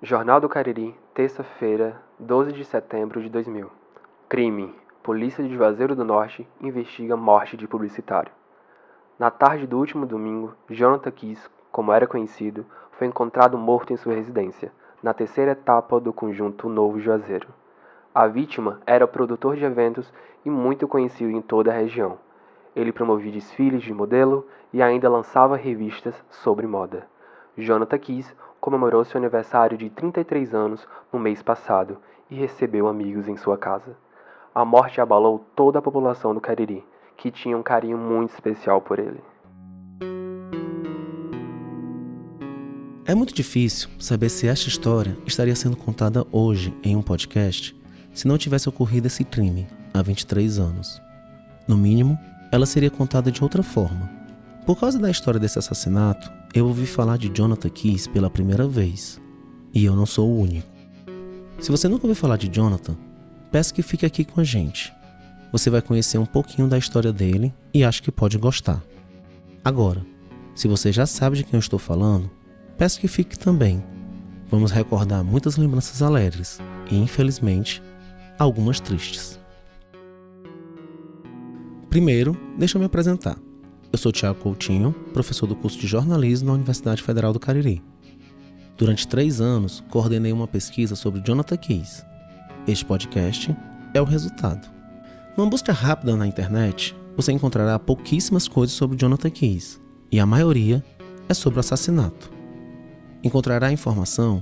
Jornal do Cariri, terça-feira, 12 de setembro de 2000. Crime. Polícia de Juazeiro do Norte investiga morte de publicitário. Na tarde do último domingo, Jonathan Kiss, como era conhecido, foi encontrado morto em sua residência, na terceira etapa do conjunto Novo Juazeiro. A vítima era produtor de eventos e muito conhecido em toda a região. Ele promovia desfiles de modelo e ainda lançava revistas sobre moda. Jonathan Kiss comemorou seu aniversário de 33 anos no mês passado e recebeu amigos em sua casa. A morte abalou toda a população do Cariri, que tinha um carinho muito especial por ele. É muito difícil saber se esta história estaria sendo contada hoje em um podcast se não tivesse ocorrido esse crime há 23 anos. No mínimo, ela seria contada de outra forma. Por causa da história desse assassinato, eu ouvi falar de Jonathan Kiss pela primeira vez. E eu não sou o único. Se você nunca ouviu falar de Jonathan, peço que fique aqui com a gente. Você vai conhecer um pouquinho da história dele e acho que pode gostar. Agora, se você já sabe de quem eu estou falando, peço que fique também. Vamos recordar muitas lembranças alegres e, infelizmente, algumas tristes. Primeiro, deixa eu me apresentar. Eu sou Thiago Coutinho, professor do curso de jornalismo na Universidade Federal do Cariri. Durante 3 anos, coordenei uma pesquisa sobre Jonathan Kiss. Este podcast é o resultado. Numa busca rápida na internet, você encontrará pouquíssimas coisas sobre Jonathan Kiss, e a maioria é sobre o assassinato. Encontrará a informação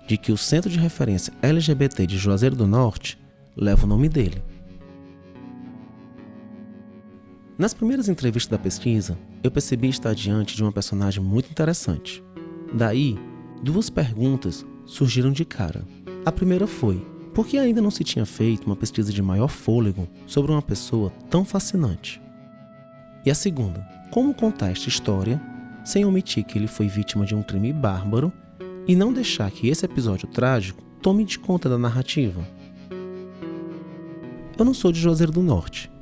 de que o Centro de Referência LGBT de Juazeiro do Norte leva o nome dele. Nas primeiras entrevistas da pesquisa, eu percebi estar diante de uma personagem muito interessante. Daí, 2 perguntas surgiram de cara. A primeira foi: por que ainda não se tinha feito uma pesquisa de maior fôlego sobre uma pessoa tão fascinante? E a segunda: como contar esta história sem omitir que ele foi vítima de um crime bárbaro e não deixar que esse episódio trágico tome de conta da narrativa? Eu não sou de Juazeiro do Norte.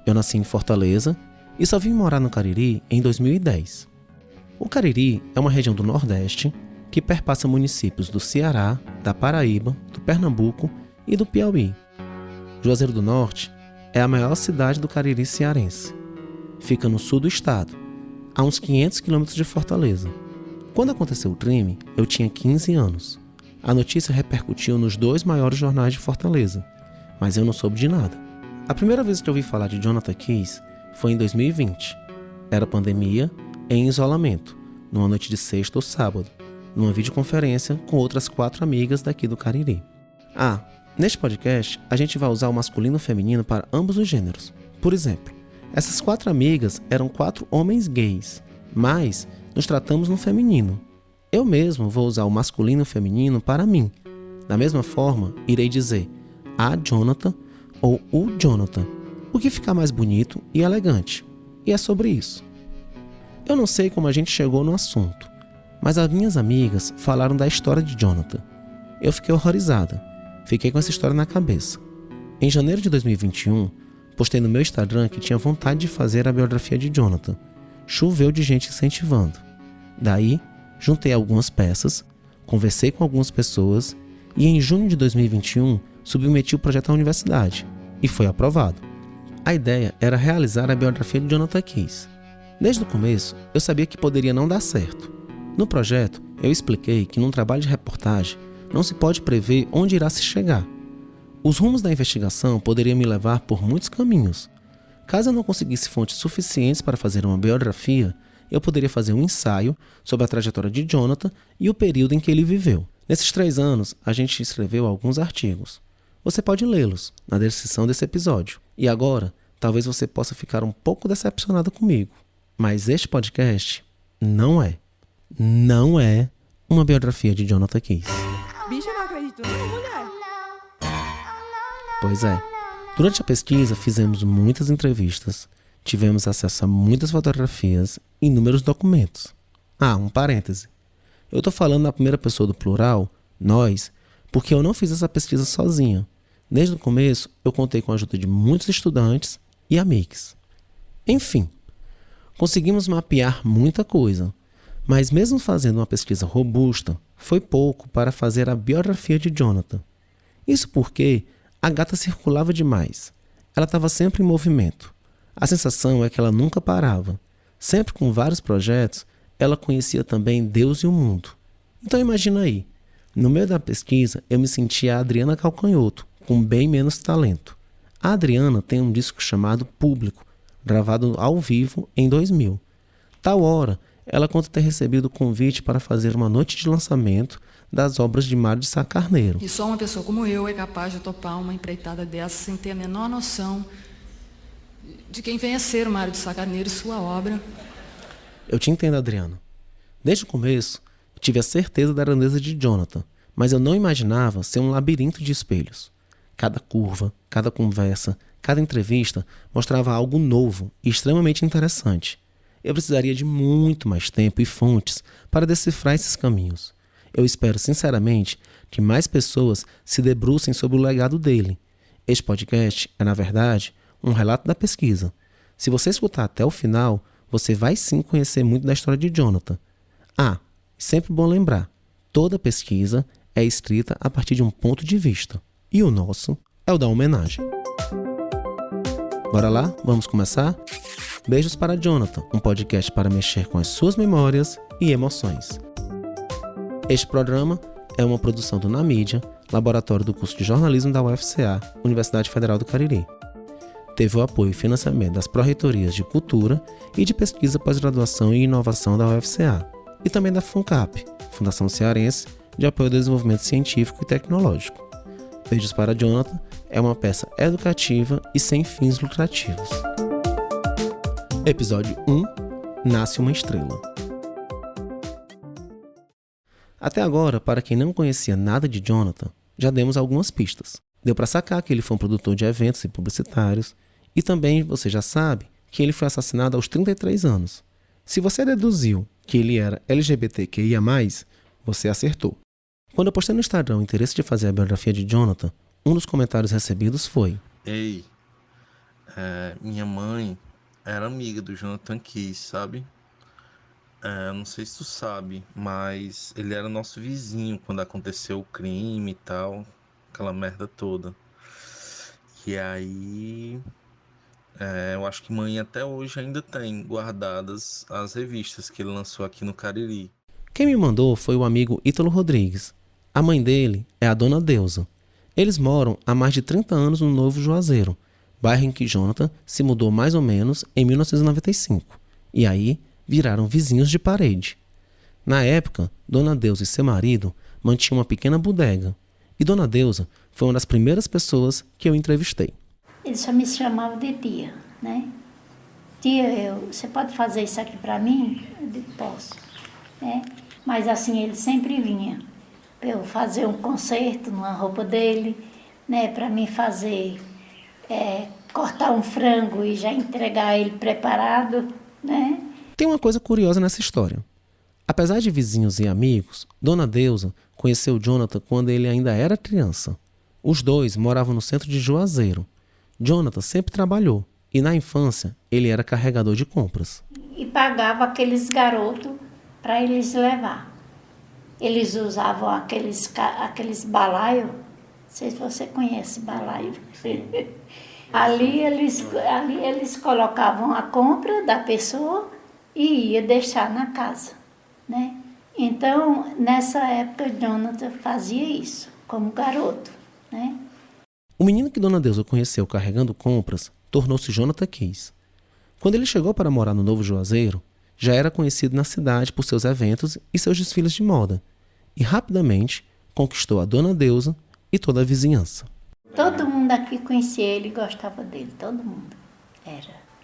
Eu nasci em Fortaleza e só vim morar no Cariri em 2010. O Cariri é uma região do Nordeste que perpassa municípios do Ceará, da Paraíba, do Pernambuco e do Piauí. Juazeiro do Norte é a maior cidade do Cariri cearense. Fica no sul do estado, a uns 500 quilômetros de Fortaleza. Quando aconteceu o crime, eu tinha 15 anos. A notícia repercutiu nos 2 maiores jornais de Fortaleza, mas eu não soube de nada. A primeira vez que eu ouvi falar de Jonathan Kiss foi em 2020. Era pandemia e em isolamento, numa noite de sexta ou sábado, numa videoconferência com outras 4 amigas daqui do Cariri. Neste podcast, a gente vai usar o masculino e o feminino para ambos os gêneros. Por exemplo, essas 4 amigas eram 4 homens gays, mas nos tratamos no feminino. Eu mesmo vou usar o masculino e o feminino para mim. Da mesma forma, irei dizer a Jonathan ou o Jonathan, o que ficar mais bonito e elegante. E é sobre isso. Eu não sei como a gente chegou no assunto, mas as minhas amigas falaram da história de Jonathan. Eu fiquei horrorizada, fiquei com essa história na cabeça. Em janeiro de 2021, postei no meu Instagram que tinha vontade de fazer a biografia de Jonathan. Choveu de gente incentivando. Daí, juntei algumas peças, conversei com algumas pessoas e em junho de 2021 submeti o projeto à universidade e foi aprovado. A ideia era realizar a biografia de Jonathan Kiss. Desde o começo, eu sabia que poderia não dar certo. No projeto, eu expliquei que num trabalho de reportagem não se pode prever onde irá se chegar. Os rumos da investigação poderiam me levar por muitos caminhos. Caso eu não conseguisse fontes suficientes para fazer uma biografia, eu poderia fazer um ensaio sobre a trajetória de Jonathan e o período em que ele viveu. Nesses 3 anos, a gente escreveu alguns artigos. Você pode lê-los na descrição desse episódio. E agora, talvez você possa ficar um pouco decepcionado comigo. Mas este podcast não é uma biografia de Jonathan Kiss. Bicha, não acredito não, mulher. Pois é. Durante a pesquisa, fizemos muitas entrevistas, tivemos acesso a muitas fotografias e inúmeros documentos. Um parêntese. Eu estou falando na primeira pessoa do plural, nós, porque eu não fiz essa pesquisa sozinha. Desde o começo, eu contei com a ajuda de muitos estudantes e amigos. Enfim, conseguimos mapear muita coisa, Mas mesmo fazendo uma pesquisa robusta, foi pouco para fazer a biografia de Jonathan. Isso porque a gata circulava demais. Ela estava sempre em movimento. A sensação é que ela nunca parava. Sempre com vários projetos, ela conhecia também Deus e o mundo. Então imagina aí, no meio da pesquisa eu me sentia a Adriana Calcanhoto, com bem menos talento. A Adriana tem um disco chamado Público, gravado ao vivo em 2000. Tal hora, ela conta ter recebido o convite para fazer uma noite de lançamento das obras de Mário de Sá Carneiro. E só uma pessoa como eu é capaz de topar uma empreitada dessa sem ter a menor noção de quem vem a ser o Mário de Sá Carneiro e sua obra. Eu te entendo, Adriana. Desde o começo, tive a certeza da grandeza de Jonathan, mas eu não imaginava ser um labirinto de espelhos. Cada curva, cada conversa, cada entrevista mostrava algo novo e extremamente interessante. Eu precisaria de muito mais tempo e fontes para decifrar esses caminhos. Eu espero sinceramente que mais pessoas se debrucem sobre o legado dele. Este podcast é, na verdade, um relato da pesquisa. Se você escutar até o final, você vai sim conhecer muito da história de Jonathan. Ah, sempre bom lembrar, toda pesquisa é escrita a partir de um ponto de vista. E o nosso é o da homenagem. Bora lá? Vamos começar? Beijos para Jonathan, um podcast para mexer com as suas memórias e emoções. Este programa é uma produção do Na Mídia, laboratório do curso de jornalismo da UFCA, Universidade Federal do Cariri. Teve o apoio e financiamento das Pró-Reitorias de Cultura e de Pesquisa, Pós-Graduação e Inovação da UFCA, e também da FUNCAP, Fundação Cearense de Apoio ao Desenvolvimento Científico e Tecnológico. Beijos para Jonathan é uma peça educativa e sem fins lucrativos. Episódio 1 – Nasce uma Estrela. Até agora, para quem não conhecia nada de Jonathan, já demos algumas pistas. Deu para sacar que ele foi um produtor de eventos e publicitários, e também você já sabe que ele foi assassinado aos 33 anos. Se você deduziu que ele era LGBTQIA+, você acertou. Quando eu postei no Instagram o interesse de fazer a biografia de Jonathan, um dos comentários recebidos foi: Ei, minha mãe era amiga do Jonathan Keys, sabe? Não sei se tu sabe, mas ele era nosso vizinho quando aconteceu o crime e tal, aquela merda toda. E aí, eu acho que mãe até hoje ainda tem guardadas as revistas que ele lançou aqui no Cariri. Quem me mandou foi o amigo Ítalo Rodrigues. A mãe dele é a Dona Deusa. Eles moram há mais de 30 anos no Novo Juazeiro, bairro em que Jonathan se mudou mais ou menos em 1995. E aí, viraram vizinhos de parede. Na época, Dona Deusa e seu marido mantinham uma pequena bodega. E Dona Deusa foi uma das primeiras pessoas que eu entrevistei. Ele só me chamava de tia, né? Tia, você pode fazer isso aqui para mim? Eu digo, posso. Né? Mas assim, ele sempre vinha para eu fazer um concerto numa roupa dele, né? Para mim fazer, cortar um frango e já entregar ele preparado, né? Tem uma coisa curiosa nessa história. Apesar de vizinhos e amigos, Dona Deusa conheceu Jonathan quando ele ainda era criança. Os dois moravam no centro de Juazeiro. Jonathan sempre trabalhou e na infância ele era carregador de compras. E pagava aqueles garotos para eles levar. Eles usavam aqueles balaios. Não sei se você conhece balaio. Ali eles colocavam a compra da pessoa e ia deixar na casa, né? Então, nessa época, Jonathan fazia isso, como garoto, né? O menino que Dona Deusa conheceu carregando compras tornou-se Jonathan Keys. Quando ele chegou para morar no Novo Juazeiro, já era conhecido na cidade por seus eventos e seus desfiles de moda, e rapidamente conquistou a Dona Deusa e toda a vizinhança. Todo mundo aqui conhecia ele e gostava dele, todo mundo.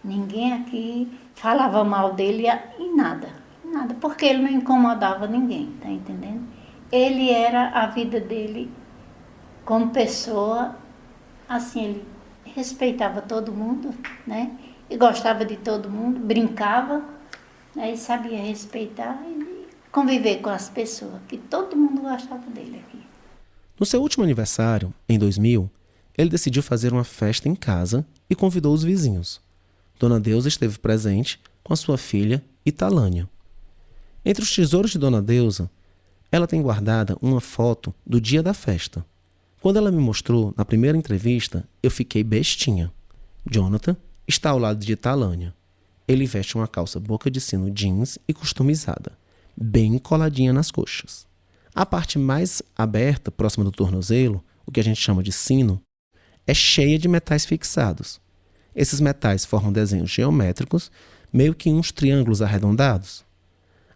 Ninguém aqui falava mal dele em nada, porque ele não incomodava ninguém, tá entendendo? Ele era a vida dele como pessoa, assim, ele respeitava todo mundo, né? E gostava de todo mundo, brincava, né? E sabia respeitar e conviver com as pessoas, que todo mundo gostava dele aqui. No seu último aniversário, em 2000, ele decidiu fazer uma festa em casa e convidou os vizinhos. Dona Deusa esteve presente com a sua filha, Italânia. Entre os tesouros de Dona Deusa, ela tem guardada uma foto do dia da festa. Quando ela me mostrou na primeira entrevista, eu fiquei bestinha. Jonathan está ao lado de Talânia. Ele veste uma calça boca de sino jeans e customizada, bem coladinha nas coxas. A parte mais aberta, próxima do tornozelo, o que a gente chama de sino, é cheia de metais fixados. Esses metais formam desenhos geométricos, meio que uns triângulos arredondados.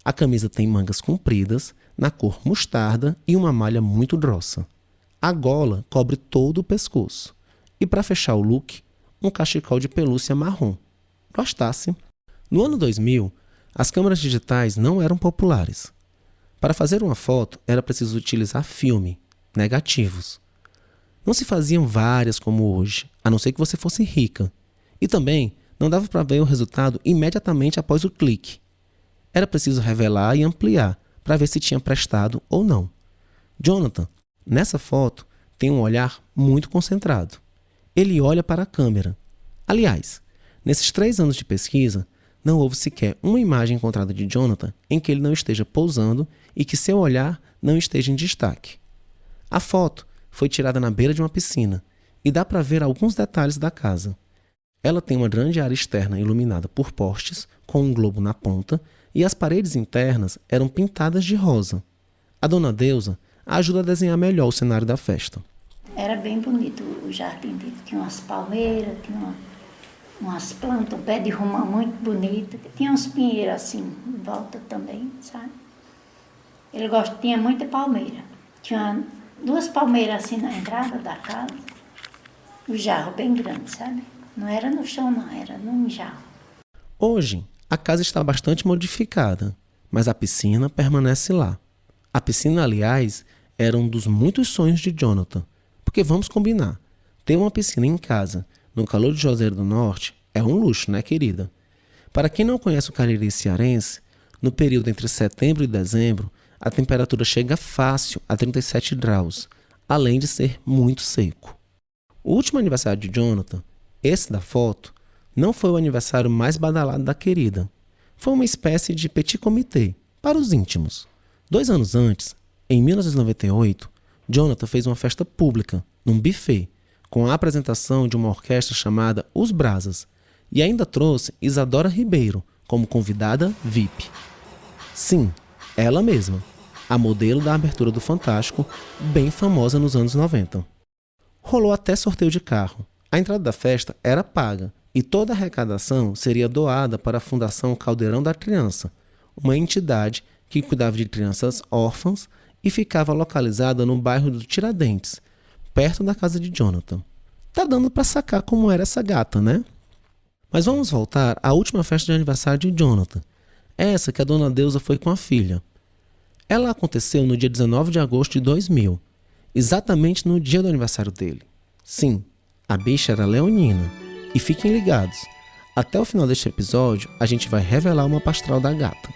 A camisa tem mangas compridas, na cor mostarda e uma malha muito grossa. A gola cobre todo o pescoço. E para fechar o look, um cachecol de pelúcia marrom. Gostasse. No ano 2000, as câmeras digitais não eram populares. Para fazer uma foto, era preciso utilizar filme, negativos. Não se faziam várias como hoje, a não ser que você fosse rica. E também não dava para ver o resultado imediatamente após o clique. Era preciso revelar e ampliar para ver se tinha prestado ou não. Jonathan, nessa foto, tem um olhar muito concentrado. Ele olha para a câmera. Aliás, nesses 3 anos de pesquisa, não houve sequer uma imagem encontrada de Jonathan em que ele não esteja pousando e que seu olhar não esteja em destaque. A foto foi tirada na beira de uma piscina e dá para ver alguns detalhes da casa. Ela tem uma grande área externa iluminada por postes, com um globo na ponta, e as paredes internas eram pintadas de rosa. A Dona Deusa ajuda a desenhar melhor o cenário da festa. Era bem bonito o jardim dele. Tinha umas palmeiras, tinha umas plantas, um pé de romã muito bonito. Tinha uns pinheiros assim, em volta também, sabe? Ele tinha muita palmeira. Tinha 2 palmeiras assim na entrada da casa. O jarro bem grande, sabe? Não era no chão não, era num jarro. Hoje, a casa está bastante modificada, mas a piscina permanece lá. A piscina, aliás, era um dos muitos sonhos de Jonathan. Porque vamos combinar, ter uma piscina em casa, no calor de Juazeiro do Norte, é um luxo, né, querida? Para quem não conhece o Cariri cearense, no período entre setembro e dezembro, a temperatura chega fácil a 37 graus, além de ser muito seco. O último aniversário de Jonathan, esse da foto, não foi o aniversário mais badalado da querida. Foi uma espécie de petit comité, para os íntimos. 2 anos antes, em 1998, Jonathan fez uma festa pública, num buffet, com a apresentação de uma orquestra chamada Os Brasas, e ainda trouxe Isadora Ribeiro como convidada VIP. Sim, ela mesma, a modelo da abertura do Fantástico, bem famosa nos anos 90. Rolou até sorteio de carro. A entrada da festa era paga e toda a arrecadação seria doada para a Fundação Caldeirão da Criança, uma entidade que cuidava de crianças órfãs e ficava localizada no bairro do Tiradentes, perto da casa de Jonathan. Tá dando para sacar como era essa gata, né? Mas vamos voltar à última festa de aniversário de Jonathan, essa que a Dona Deusa foi com a filha. Ela aconteceu no dia 19 de agosto de 2000, exatamente no dia do aniversário dele. Sim, a bicha era leonina. E fiquem ligados, até o final deste episódio a gente vai revelar uma pastral da gata.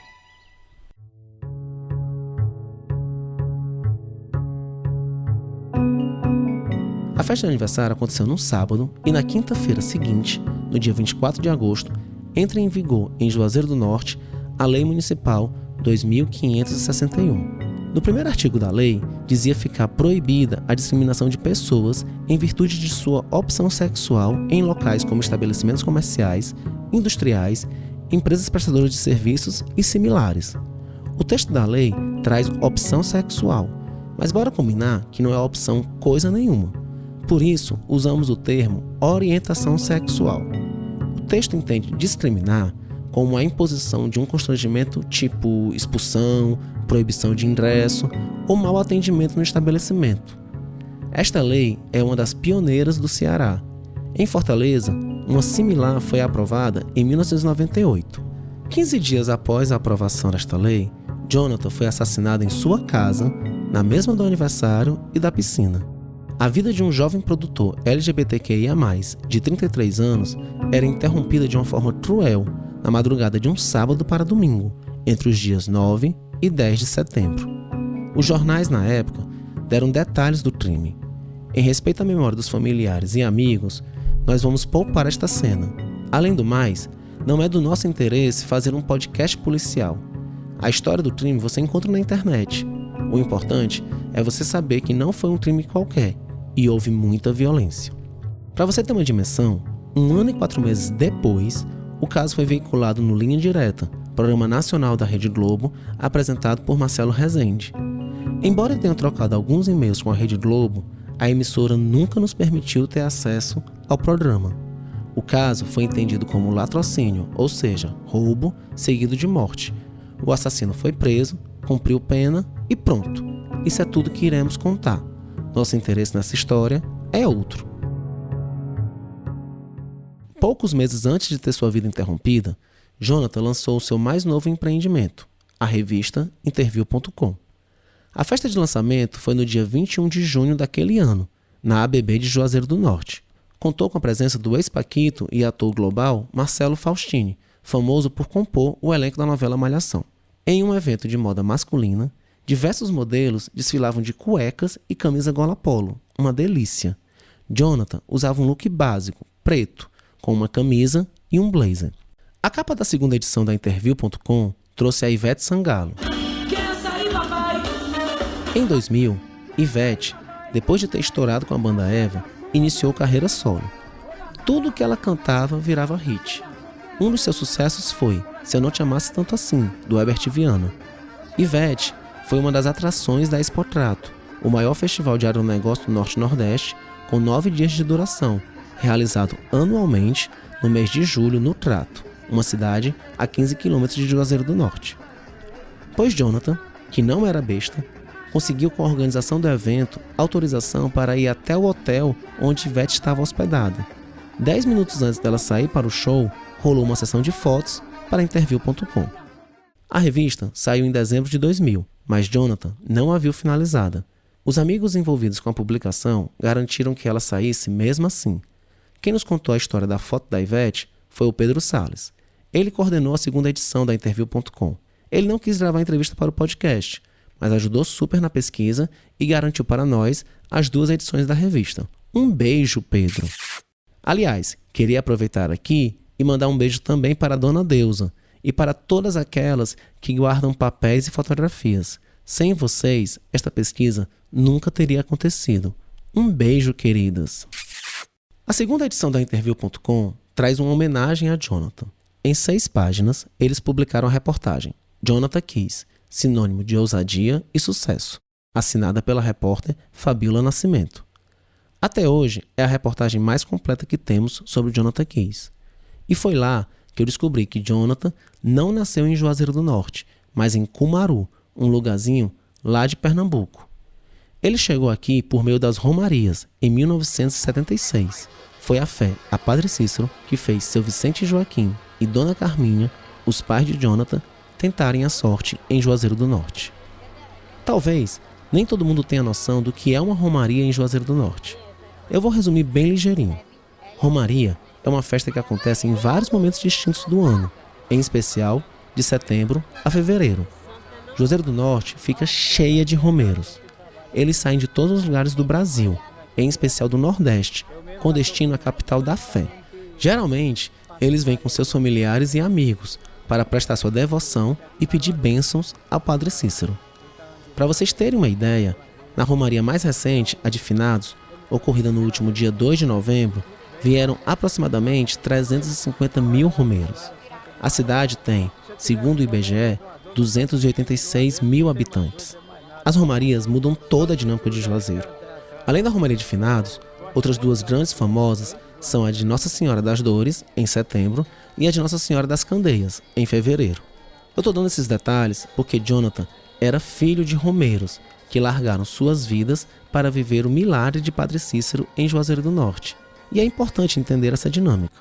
A festa de aniversário aconteceu no sábado e na quinta-feira seguinte, no dia 24 de agosto, entra em vigor em Juazeiro do Norte a Lei Municipal 2561. No primeiro artigo da lei, dizia ficar proibida a discriminação de pessoas em virtude de sua opção sexual em locais como estabelecimentos comerciais, industriais, empresas prestadoras de serviços e similares. O texto da lei traz opção sexual, mas bora combinar que não é opção coisa nenhuma. Por isso, usamos o termo orientação sexual. O texto entende discriminar como a imposição de um constrangimento tipo expulsão, proibição de ingresso ou mau atendimento no estabelecimento. Esta lei é uma das pioneiras do Ceará. Em Fortaleza, uma similar foi aprovada em 1998. 15 dias após a aprovação desta lei, Jonathan foi assassinado em sua casa, na mesma do aniversário e da piscina. A vida de um jovem produtor LGBTQIA+, de 33 anos, era interrompida de uma forma cruel na madrugada de um sábado para domingo, entre os dias 9 e 10 de setembro. Os jornais, na época, deram detalhes do crime. Em respeito à memória dos familiares e amigos, nós vamos poupar esta cena. Além do mais, não é do nosso interesse fazer um podcast policial. A história do crime você encontra na internet. O importante é você saber que não foi um crime qualquer e houve muita violência. Para você ter uma dimensão, 1 ano e 4 meses depois, o caso foi veiculado no Linha Direta, programa nacional da Rede Globo, apresentado por Marcelo Rezende. Embora tenham trocado alguns e-mails com a Rede Globo, a emissora nunca nos permitiu ter acesso ao programa. O caso foi entendido como latrocínio, ou seja, roubo seguido de morte. O assassino foi preso, cumpriu pena e pronto. Isso é tudo que iremos contar. Nosso interesse nessa história é outro. Poucos meses antes de ter sua vida interrompida, Jonathan lançou o seu mais novo empreendimento, a revista Interview.com. A festa de lançamento foi no dia 21 de junho daquele ano, na ABB de Juazeiro do Norte. Contou com a presença do ex-paquito e ator global Marcelo Faustini, famoso por compor o elenco da novela Malhação. Em um evento de moda masculina, diversos modelos desfilavam de cuecas e camisa gola polo, uma delícia. Jonathan usava um look básico, preto, com uma camisa e um blazer. A capa da segunda edição da Interview.com trouxe a Ivete Sangalo. Em 2000, Ivete, depois de ter estourado com a banda Eva, iniciou carreira solo. Tudo que ela cantava virava hit. Um dos seus sucessos foi Se Eu Não Te Amasse Tanto Assim, do Herbert Viana. Ivete foi uma das atrações da Expotrato, o maior festival de agronegócio do Norte e Nordeste, com 9 dias de duração, realizado anualmente no mês de julho no Trato, uma cidade a 15 km de Juazeiro do Norte. Pois Jonathan, que não era besta, conseguiu com a organização do evento autorização para ir até o hotel onde Ivete estava hospedada. 10 minutos antes dela sair para o show, rolou uma sessão de fotos para Interview.com. A revista saiu em dezembro de 2000, mas Jonathan não a viu finalizada. Os amigos envolvidos com a publicação garantiram que ela saísse mesmo assim. Quem nos contou a história da foto da Ivete foi o Pedro Salles. Ele coordenou a segunda edição da Interview.com. Ele não quis gravar a entrevista para o podcast, mas ajudou super na pesquisa e garantiu para nós as 2 edições da revista. Um beijo, Pedro! Aliás, queria aproveitar aqui e mandar um beijo também para a Dona Deusa e para todas aquelas que guardam papéis e fotografias. Sem vocês, esta pesquisa nunca teria acontecido. Um beijo, queridas! A segunda edição da Interview.com traz uma homenagem a Jonathan. Em 6 páginas, eles publicaram a reportagem Jonathan Quis, sinônimo de ousadia e sucesso, assinada pela repórter Fabíola Nascimento. Até hoje, é a reportagem mais completa que temos sobre Jonathan Quis. E foi lá que eu descobri que Jonathan não nasceu em Juazeiro do Norte, mas em Cumaru, um lugarzinho lá de Pernambuco. Ele chegou aqui por meio das romarias, em 1976. Foi a fé a Padre Cícero que fez seu Vicente Joaquim e Dona Carminha, os pais de Jonathan, tentarem a sorte em Juazeiro do Norte. Talvez nem todo mundo tenha noção do que é uma romaria em Juazeiro do Norte. Eu vou resumir bem ligeirinho. Romaria é uma festa que acontece em vários momentos distintos do ano, em especial de setembro a fevereiro. Juazeiro do Norte fica cheia de romeiros. Eles saem de todos os lugares do Brasil, em especial do Nordeste, com destino à capital da fé. Geralmente, eles vêm com seus familiares e amigos para prestar sua devoção e pedir bênçãos ao Padre Cícero. Para vocês terem uma ideia, na romaria mais recente, a de Finados, ocorrida no último dia 2 de novembro, vieram aproximadamente 350 mil romeiros. A cidade tem, segundo o IBGE, 286 mil habitantes. As romarias mudam toda a dinâmica de Juazeiro. Além da romaria de Finados, outras 2 grandes famosas são a de Nossa Senhora das Dores, em setembro, e a de Nossa Senhora das Candeias, em fevereiro. Eu estou dando esses detalhes porque Jonathan era filho de romeiros, que largaram suas vidas para viver o milagre de Padre Cícero em Juazeiro do Norte. E é importante entender essa dinâmica.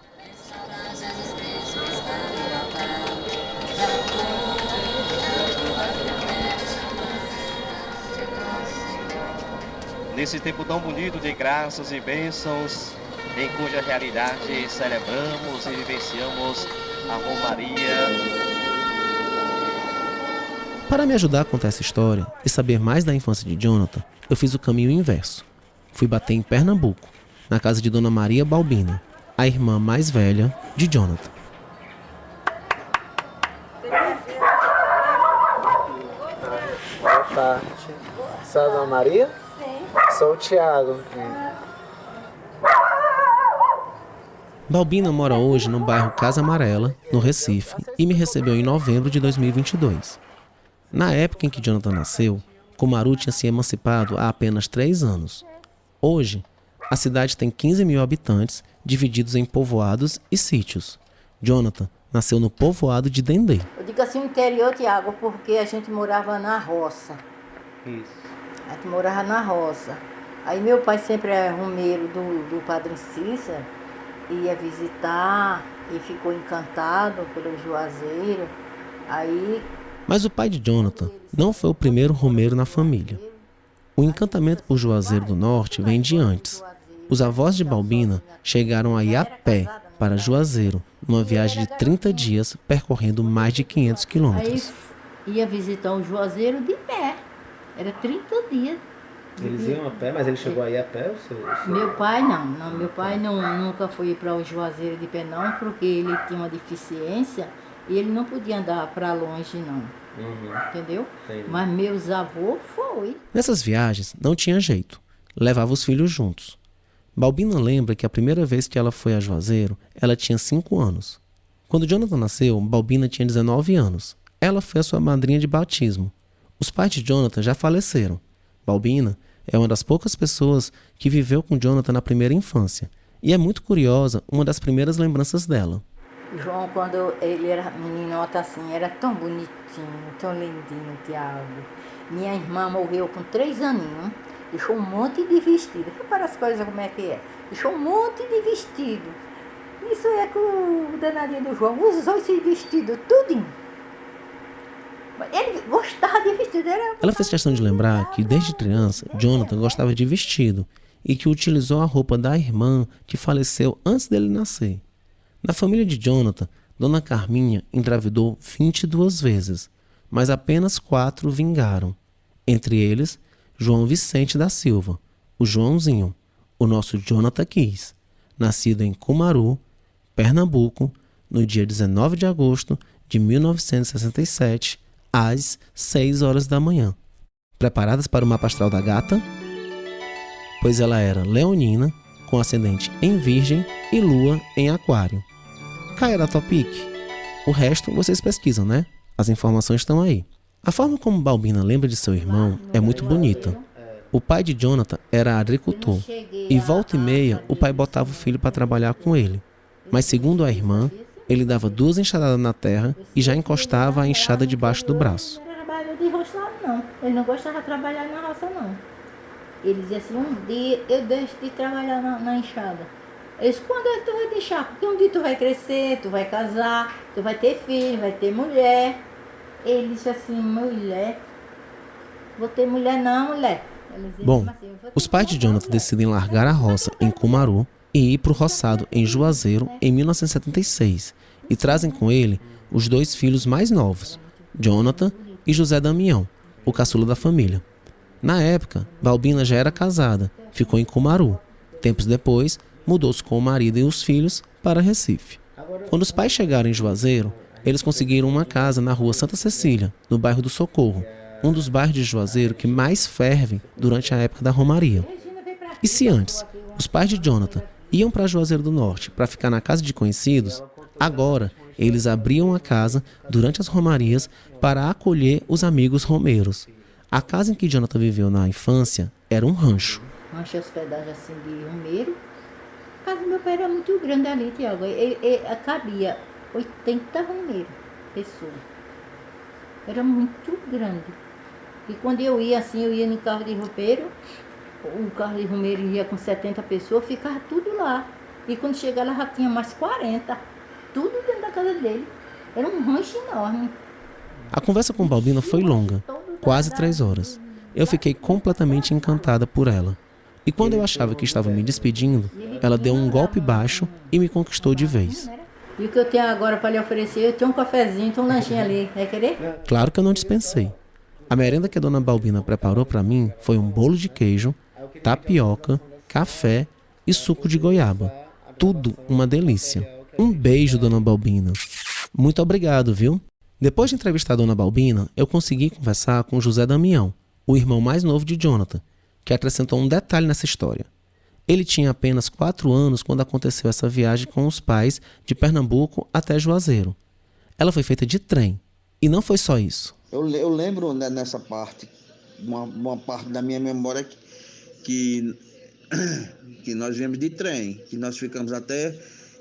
Nesse tempo tão bonito de graças e bênçãos, em cuja realidade celebramos e vivenciamos a romaria. Para me ajudar a contar essa história e saber mais da infância de Jonathan, eu fiz o caminho inverso. Fui bater em Pernambuco, na casa de Dona Maria Balbina, a irmã mais velha de Jonathan. parte. Sou a Dona Maria? Sim. Sou o Tiago. Balbina mora hoje no bairro Casa Amarela, no Recife, e me recebeu em novembro de 2022. Na época em que Jonathan nasceu, Cumaru tinha se emancipado há apenas 3 anos. Hoje, a cidade tem 15 mil habitantes, divididos em povoados e sítios. Jonathan nasceu no povoado de Dendê. Eu digo assim, interior, Tiago, porque a gente morava na roça. Isso. A gente morava na roça. Aí meu pai sempre é romeiro do Padre Cícero, ia visitar e ficou encantado pelo Juazeiro. Aí... Mas o pai de Jonathan não foi o primeiro romeiro na família. O encantamento por Juazeiro do Norte vem de antes. Os avós de Balbina chegaram a ir a pé para Juazeiro, numa viagem de 30 dias, percorrendo mais de 500 quilômetros. Aí ia visitar o Juazeiro de pé. Era 30 dias. Eles iam a pé, mas ele chegou a ir a pé? Meu pai não. Meu pai nunca foi para o Juazeiro de pé não, porque ele tinha uma deficiência e ele não podia andar para longe não. Entendeu? Entendi. Mas meus avós foi. Nessas viagens não tinha jeito. Levava os filhos juntos. Balbina lembra que a primeira vez que ela foi a Juazeiro, ela tinha 5 anos. Quando Jonathan nasceu, Balbina tinha 19 anos. Ela foi a sua madrinha de batismo. Os pais de Jonathan já faleceram. Balbina é uma das poucas pessoas que viveu com Jonathan na primeira infância. E é muito curiosa uma das primeiras lembranças dela. João, quando ele era meninota assim, era tão bonitinho, tão lindinho, Tiago. Minha irmã morreu com 3 aninhos, deixou um monte de vestido. Repara as coisas como é que é. Deixou um monte de vestido. Isso é que o danadinho do João usou esse vestido tudinho. Ele gostava de vestido. Ela fez questão de lembrar que desde criança, Jonathan gostava de vestido e que utilizou a roupa da irmã que faleceu antes dele nascer. Na família de Jonathan, Dona Carminha engravidou 22 vezes, mas apenas 4 vingaram. Entre eles, João Vicente da Silva, o Joãozinho, o nosso Jonathan Kiss, nascido em Cumaru, Pernambuco, no dia 19 de agosto de 1967, às 6 horas da manhã. Preparadas para o mapa astral da gata? Pois ela era leonina, com ascendente em Virgem e lua em Aquário. Caiu da Topic? O resto vocês pesquisam, né? As informações estão aí. A forma como Balbina lembra de seu irmão é muito bonita. O pai de Jonathan era agricultor e volta e meia o pai botava o filho para trabalhar com ele. Mas segundo a irmã, ele dava 2 enxadadas na terra e já encostava a enxada debaixo do braço. Ele não trabalhou de roça não. Ele não gostava de trabalhar na roça não. Ele dizia assim, um dia eu deixo de trabalhar na enxada. Eu disse, quando é que tu vai deixar? Porque um dia tu vai crescer, tu vai casar, tu vai ter filho, vai ter mulher. Ele disse assim, mulher, vou ter mulher não, mulher. Bom, os pais de Jonathan decidem largar a roça em Cumaru e ir para o roçado em Juazeiro em 1976 e trazem com ele os 2 filhos mais novos, Jonathan e José Damião, o caçula da família. Na época, Balbina já era casada, ficou em Cumaru. Tempos depois, mudou-se com o marido e os filhos para Recife. Quando os pais chegaram em Juazeiro, eles conseguiram uma casa na rua Santa Cecília, no bairro do Socorro, um dos bairros de Juazeiro que mais ferve durante a época da Romaria. E se antes, os pais de Jonathan iam para Juazeiro do Norte para ficar na casa de conhecidos, agora eles abriam a casa durante as romarias para acolher os amigos romeiros. A casa em que Jonathan viveu na infância era um rancho. Rancho hospedagem assim de romeiro. A casa do meu pai era muito grande ali, Tiago. Cabia 80 romeiros, pessoas. Era muito grande. E quando eu ia assim, eu ia no carro de roupeiro, o carro de romeiro ia com 70 pessoas, ficava tudo lá. E quando chegava lá já tinha mais 40, tudo dentro da casa dele. Era um rancho enorme. A conversa com Balbina foi longa, quase 3 horas. Eu fiquei completamente encantada por ela. E quando eu achava que estava me despedindo, ela deu um golpe baixo e me conquistou de vez. E o que eu tenho agora para lhe oferecer, eu tenho um cafezinho, tem um lanchinho ali, vai querer? Claro que eu não dispensei. A merenda que a dona Balbina preparou para mim foi um bolo de queijo, tapioca, café e suco de goiaba. Tudo uma delícia. Um beijo, dona Balbina. Muito obrigado, viu? Depois de entrevistar a dona Balbina, eu consegui conversar com José Damião, o irmão mais novo de Jonathan, que acrescentou um detalhe nessa história. Ele tinha apenas 4 anos quando aconteceu essa viagem com os pais de Pernambuco até Juazeiro. Ela foi feita de trem. E não foi só isso. Eu lembro nessa parte, uma parte da minha memória que nós viemos de trem, que nós ficamos até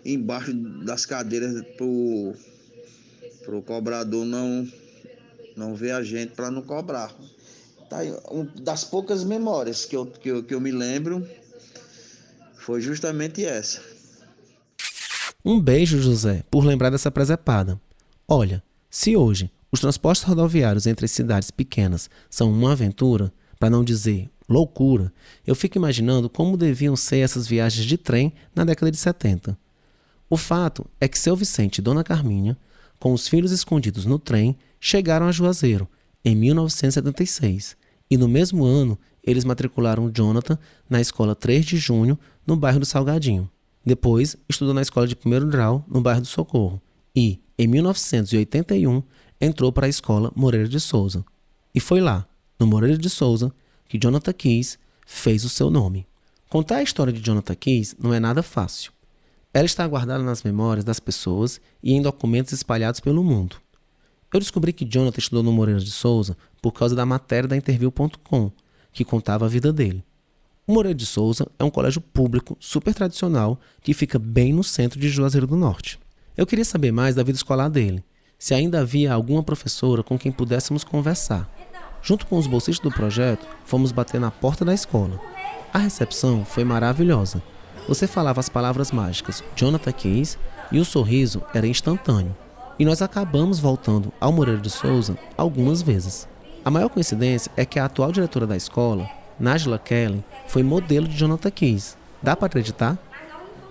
embaixo das cadeiras pro cobrador não ver a gente para não cobrar. Tá aí, das poucas memórias que eu me lembro foi justamente essa. Um beijo, José, por lembrar dessa presepada. Olha, se hoje os transportes rodoviários entre as cidades pequenas são uma aventura, para não dizer loucura, eu fico imaginando como deviam ser essas viagens de trem na década de 70. O fato é que seu Vicente e Dona Carminha, com os filhos escondidos no trem, chegaram a Juazeiro em 1976 e no mesmo ano eles matricularam Jonathan na escola 3 de Junho, no bairro do Salgadinho. Depois estudou na escola de 1º grau, no bairro do Socorro e, em 1981, entrou para a escola Moreira de Souza. E foi lá, no Moreira de Souza, que Jonathan Keys fez o seu nome. Contar a história de Jonathan Keys não é nada fácil. Ela está guardada nas memórias das pessoas e em documentos espalhados pelo mundo. Eu descobri que Jonathan estudou no Moreira de Souza por causa da matéria da Interview.com, que contava a vida dele. O Moreira de Souza é um colégio público super tradicional que fica bem no centro de Juazeiro do Norte. Eu queria saber mais da vida escolar dele, se ainda havia alguma professora com quem pudéssemos conversar. Junto com os bolsistas do projeto, fomos bater na porta da escola. A recepção foi maravilhosa. Você falava as palavras mágicas Jonathan Keys e o sorriso era instantâneo. E nós acabamos voltando ao Moreira de Souza algumas vezes. A maior coincidência é que a atual diretora da escola, Nájila Kelly, foi modelo de Jonathan Keys. Dá para acreditar?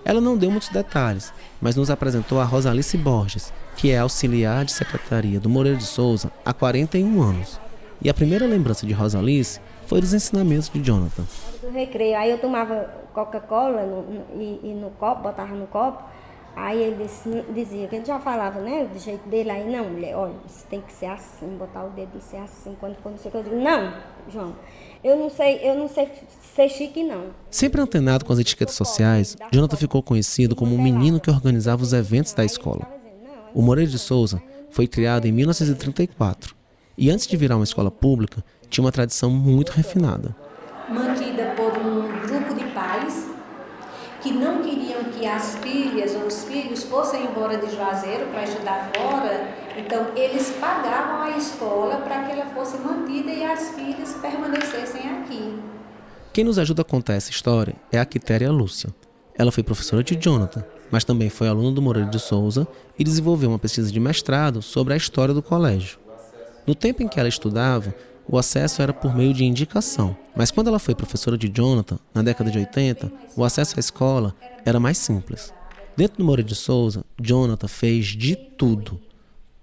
Ela não deu muitos detalhes, mas nos apresentou a Rosalice Borges, que é auxiliar de secretaria do Moreira de Souza há 41 anos. E a primeira lembrança de Rosalice foi dos ensinamentos de Jonathan. Do recreio, aí eu tomava Coca-Cola e no copo, botava no copo, aí ele dizia, que ele já falava, né, do jeito dele, aí, não, mulher, olha, você tem que ser assim, botar o dedo e ser assim, quando for não sei o que, eu digo, não, João, eu não sei ser chique, não. Sempre antenado com as etiquetas sociais, Jonathan ficou conhecido como o menino que organizava os eventos da escola. O Moreira de Souza foi criado em 1934 e antes de virar uma escola pública, tinha uma tradição muito refinada. Mantida por um grupo de pais que não queriam que as filhas ou os filhos fossem embora de Juazeiro para estudar fora, então eles pagavam a escola para que ela fosse mantida e as filhas permanecessem aqui. Quem nos ajuda a contar essa história é a Quitéria Lúcia. Ela foi professora de Jonathan, mas também foi aluna do Moreira de Souza e desenvolveu uma pesquisa de mestrado sobre a história do colégio. No tempo em que ela estudava, o acesso era por meio de indicação, mas quando ela foi professora de Jonathan, na década de 80, o acesso à escola era mais simples. Dentro do Moreira de Souza, Jonathan fez de tudo.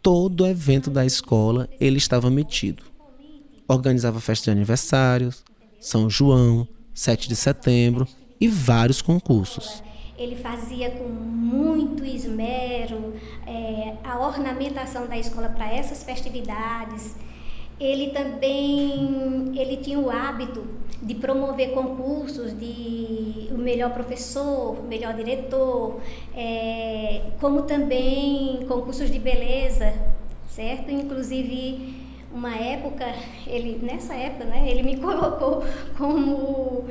Todo evento da escola ele estava metido. Organizava festas de aniversários, São João, 7 de setembro e vários concursos. Ele fazia com muito esmero a ornamentação da escola para essas festividades. Ele tinha o hábito de promover concursos de o melhor professor, o melhor diretor, como também concursos de beleza, certo? Inclusive, nessa época, né, ele me colocou como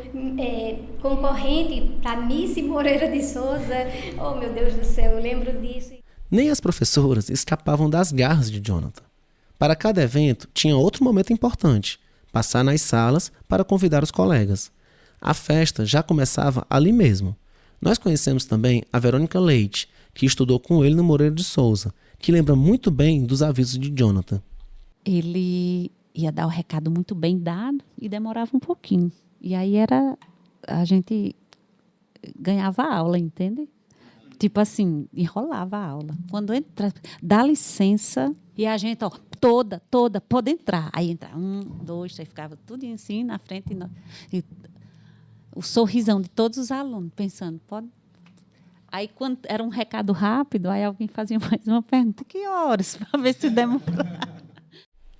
concorrente para Miss Moreira de Souza. Oh, meu Deus do céu, eu lembro disso. Nem as professoras escapavam das garras de Jonathan. Para cada evento, tinha outro momento importante, passar nas salas para convidar os colegas. A festa já começava ali mesmo. Nós conhecemos também a Verônica Leite, que estudou com ele no Moreira de Souza, que lembra muito bem dos avisos de Jonathan. Ele ia dar o recado muito bem dado e demorava um pouquinho. E aí a gente ganhava a aula, entende? Tipo assim, enrolava a aula. Quando entra, dá licença, e a gente, toda, pode entrar. Aí entra 1, 2, aí ficava tudo assim na frente. E o sorrisão de todos os alunos, pensando, pode. Aí, quando era um recado rápido, aí alguém fazia mais uma pergunta, que horas? Para ver se demorava.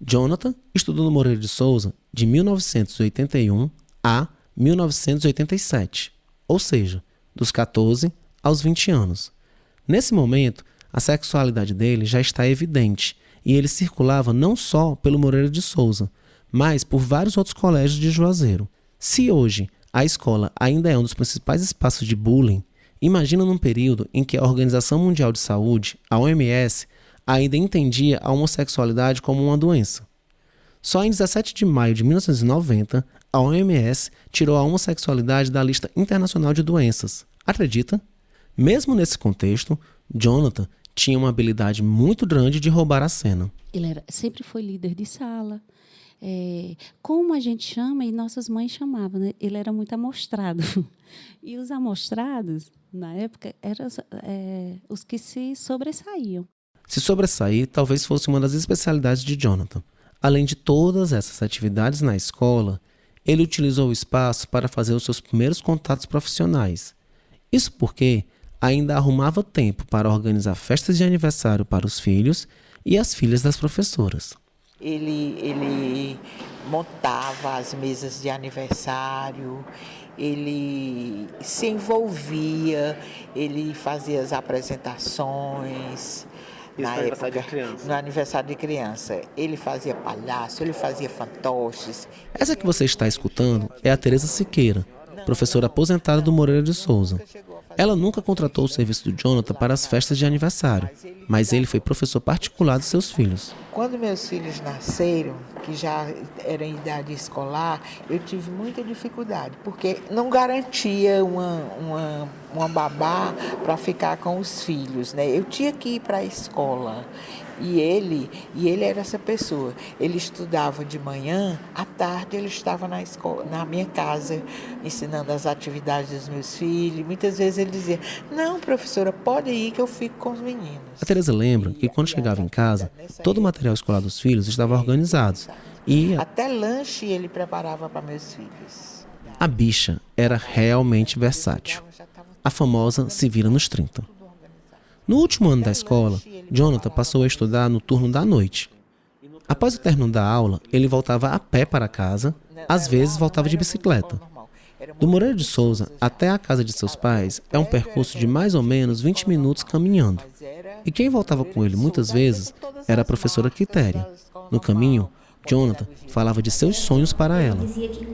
Jonathan estudou no Moreira de Souza de 1981 a 1987, ou seja, dos 14 aos 20 anos. Nesse momento, a sexualidade dele já está evidente e ele circulava não só pelo Moreira de Souza, mas por vários outros colégios de Juazeiro. Se hoje a escola ainda é um dos principais espaços de bullying, imagina num período em que a Organização Mundial de Saúde, a OMS, ainda entendia a homossexualidade como uma doença. Só em 17 de maio de 1990, a OMS tirou a homossexualidade da lista internacional de doenças. Acredita? Mesmo nesse contexto, Jonathan tinha uma habilidade muito grande de roubar a cena. Ele sempre foi líder de sala. Como a gente chama, e nossas mães chamavam, né? Ele era muito amostrado. E os amostrados, na época, eram os que se sobressaíam. Se sobressair, talvez fosse uma das especialidades de Jonathan. Além de todas essas atividades na escola, ele utilizou o espaço para fazer os seus primeiros contatos profissionais. Isso porque ainda arrumava tempo para organizar festas de aniversário para os filhos e as filhas das professoras. Ele montava as mesas de aniversário, ele se envolvia, ele fazia as apresentações. Isso no aniversário de criança? No aniversário de criança. Ele fazia palhaço, ele fazia fantoches. Essa que você está escutando é a Tereza Siqueira, professora aposentada do Moreira de Souza. Ela nunca contratou o serviço do Jonathan para as festas de aniversário, mas ele foi professor particular dos seus filhos. Quando meus filhos nasceram, que já era em idade escolar, eu tive muita dificuldade, porque não garantia uma babá para ficar com os filhos, né? Eu tinha que ir para a escola. E ele era essa pessoa. Ele estudava de manhã, à tarde ele estava na escola, na minha casa, ensinando as atividades dos meus filhos. Muitas vezes ele dizia: não, professora, pode ir que eu fico com os meninos. A Tereza lembra que quando chegava em casa, todo o material escolar dos filhos estava organizado. E até lanche ele preparava para meus filhos. A bicha era realmente versátil. A famosa se vira nos 30. No último ano da escola, Jonathan passou a estudar no turno da noite. Após o término da aula, ele voltava a pé para casa, às vezes voltava de bicicleta. Do Moreira de Souza até a casa de seus pais é um percurso de mais ou menos 20 minutos caminhando. E quem voltava com ele muitas vezes era a professora Quitéria. No caminho, Jonathan falava de seus sonhos para ela. Ele dizia que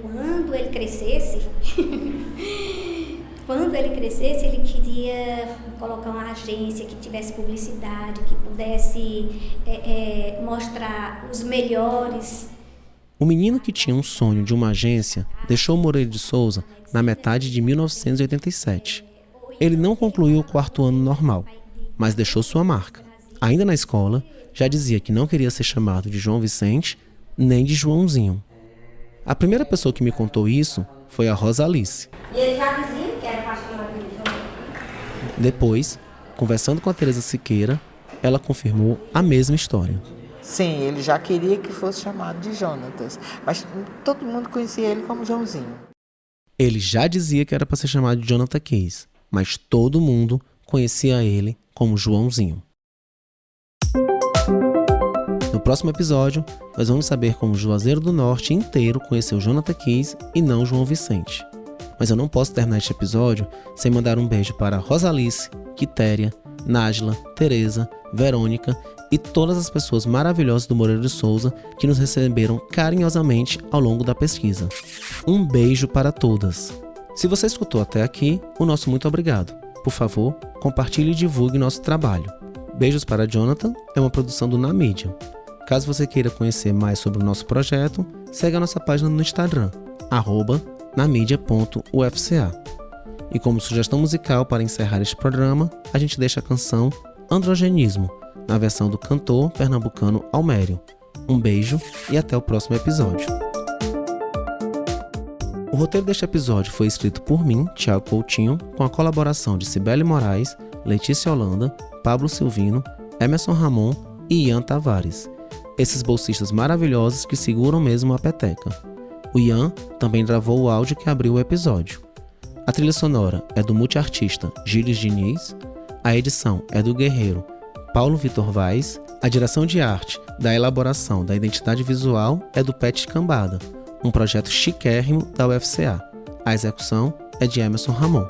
quando ele crescesse, ele queria colocar uma agência que tivesse publicidade, que pudesse mostrar os melhores. O menino que tinha um sonho de uma agência deixou Moreira de Souza na metade de 1987. Ele não concluiu o 4º ano normal, mas deixou sua marca. Ainda na escola, já dizia que não queria ser chamado de João Vicente nem de Joãozinho. A primeira pessoa que me contou isso foi a Rosalice. E ele já dizia que era para chamar de João. Depois, conversando com a Tereza Siqueira, ela confirmou a mesma história. Sim, ele já queria que fosse chamado de Jonatas, mas todo mundo conhecia ele como Joãozinho. Ele já dizia que era para ser chamado de Jonathan Keys, mas todo mundo conhecia ele como Joãozinho. No próximo episódio, nós vamos saber como o Juazeiro do Norte inteiro conheceu Jonathan Keys e não João Vicente. Mas eu não posso terminar este episódio sem mandar um beijo para Rosalice, Quitéria, Nájila, Tereza, Verônica e todas as pessoas maravilhosas do Moreira de Souza que nos receberam carinhosamente ao longo da pesquisa. Um beijo para todas. Se você escutou até aqui, o nosso muito obrigado. Por favor, compartilhe e divulgue nosso trabalho. Beijos para Jonathan é uma produção do Na Mídia. Caso você queira conhecer mais sobre o nosso projeto, segue a nossa página no Instagram, @namidia.ufca. E como sugestão musical para encerrar este programa, a gente deixa a canção Androgenismo, na versão do cantor pernambucano Almério. Um beijo e até o próximo episódio. O roteiro deste episódio foi escrito por mim, Thiago Coutinho, com a colaboração de Cibele Moraes, Letícia Holanda, Pablo Silvino, Emerson Ramon e Ian Tavares. Esses bolsistas maravilhosos que seguram mesmo a peteca. O Ian também gravou o áudio que abriu o episódio. A trilha sonora é do multiartista Gilles Diniz, a edição é do guerreiro Paulo Vitor Vaz. A direção de arte da elaboração da identidade visual é do Pet Cambada, um projeto chiquérrimo da UFCA. A execução é de Emerson Ramon.